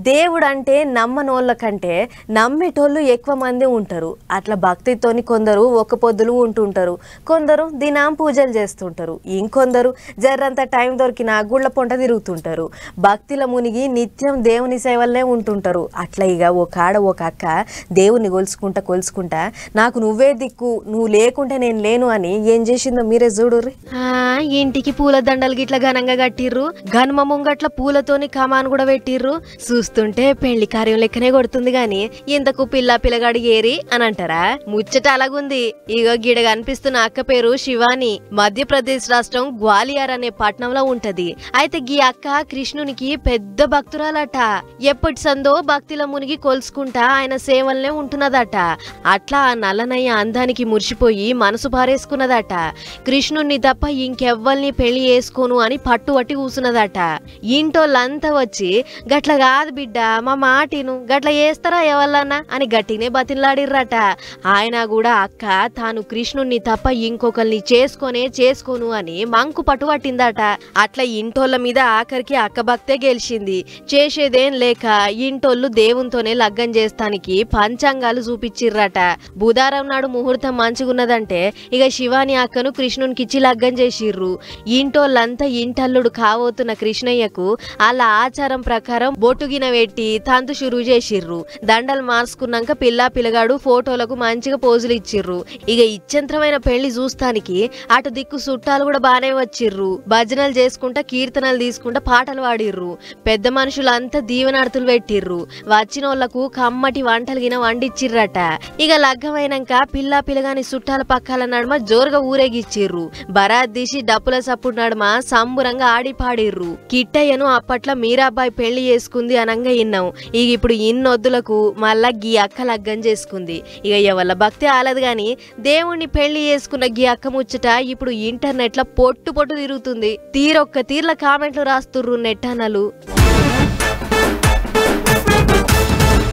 దేవుడు అంటే నమ్మనోళ్ళ కంటే నమ్మేటోళ్ళు ఎక్కువ మంది ఉంటారు. అట్లా భక్తితోని కొందరు ఒక పొద్దులు ఉంటుంటారు, కొందరు దినం పూజలు చేస్తుంటారు, ఇంకొందరు జర్రంత టైం దొరికిన గుళ్ళ పొంట తిరుగుతుంటారు. భక్తిల మునిగి నిత్యం దేవుని సేవలనే ఉంటుంటారు. అట్లా ఇక ఒక అక్క దేవుని కొలుసుకుంటా నాకు నువ్వే దిక్కు, నువ్వు లేకుంటే నేను లేను అని ఏం చేసిందో మీరే చూడుర్రి. ఇంటికి పూల దండలు గిట్ల ఘనంగా కట్టిర్రు, గనుమ ముంగట్ల పూలతోని కమాన్ కూడా పెట్టిర్రు. చూస్తుంటే పెళ్లి కార్యం లెక్కనే కొడుతుంది గాని ఇంతకు పిల్లగాడి ఏరి అని అంటారా? ముచ్చట అలాగుంది. ఇగో గిడ కనిపిస్తున్న అక్క పేరు శివాని. మధ్యప్రదేశ్ రాష్ట్రం గ్వాలియర్ అనే పట్టణంలో ఉంటది. అయితే గీ అక్క కృష్ణునికి పెద్ద భక్తురాలట. ఎప్పటి సందో భక్తిలో మునిగి కొలుసుకుంటా ఆయన సేవల్నే ఉంటున్నదట. అట్లా ఆ నల్లనయ్య అందానికి మురిసిపోయి మనసు పారేసుకున్నదట. కృష్ణుణ్ణి తప్ప ఇంకెవ్వల్ని పెళ్లి చేసుకోను అని పట్టుబట్టి కూసున్నదట. ఇంటోళ్ళంతా వచ్చి గట్ల కాదు బిడ్డ, మా మాటిను, గట్ల చేస్తారా ఎవరన్నా అని గట్టినే బతిలాడిర్రట. ఆయన కూడా అక్క తాను కృష్ణుణ్ణి తప్ప ఇంకొకరిని చేసుకోను అని మంకు పట్టుబట్టిందట. అట్లా ఇంటోళ్ళ మీద ఆఖరికి అక్క భక్తే గెలిచింది. చేసేదేం లేక ఇంటోళ్ళు దేవునితోనే లగ్గం చేస్తానికి పంచాంగాలు చూపించిర్రట. బుధారం నాడు ముహూర్తం మంచిగున్నదంటే ఇక శివాని అక్కను కృష్ణునికిచ్చి లగ్గం చేసిర్రు. ఇంటోళ్ళంతా ఇంటల్లుడు కావోతున్న కృష్ణయ్యకు అలా ఆచారం ప్రకారం బొట్టుగిన పెట్టి తంతు షురువు చేసిర్రు. దండలు మార్చుకున్నాక పిల్లగాడు ఫోటోలకు మంచిగా పోజులు ఇచ్చిర్రు. ఇక ఇచ్చంత్రమైన పెళ్లి చూస్తానికి అటు దిక్కు చుట్టాలు కూడా బానే వచ్చిర్రు. భజనలు చేసుకుంటా కీర్తనలు తీసుకుంటా పాటలు పాడిర్రు. పెద్ద మనుషులంతా దీవెనర్తులు పెట్టిర్రు. వచ్చినోళ్లకు కమ్మటి వంటలు గిన వండిచ్చిర్రట. ఇక లగ్గమైనాక పిల్లగాని చుట్టాల పక్కల నడుమ జోరుగా ఊరేగిచ్చిర్రు. బరాత్ తీసి డప్పుల సప్పుడు నడుమ సంబురంగా ఆడి పాడిర్రు. కిట్టయ్యను అప్పట్లో మీరాబాయి పెళ్లి చేసుకుంది అనంగా ఇన్నాం. ఇక ఇప్పుడు ఇన్నొద్దులకు మళ్ళా గీ అక్క లగ్గం చేసుకుంది. ఇక ఎవళ్ళ భక్తి ఆలదు గాని దేవుణ్ణి పెళ్లి చేసుకున్న గీ అక్క ముచ్చట ఇప్పుడు ఇంటర్నెట్ లో పొట్టు తిరుగుతుంది. తీరొక్క తీర్ల కామెంట్లు రాస్తుర్రు నెట్టనలు.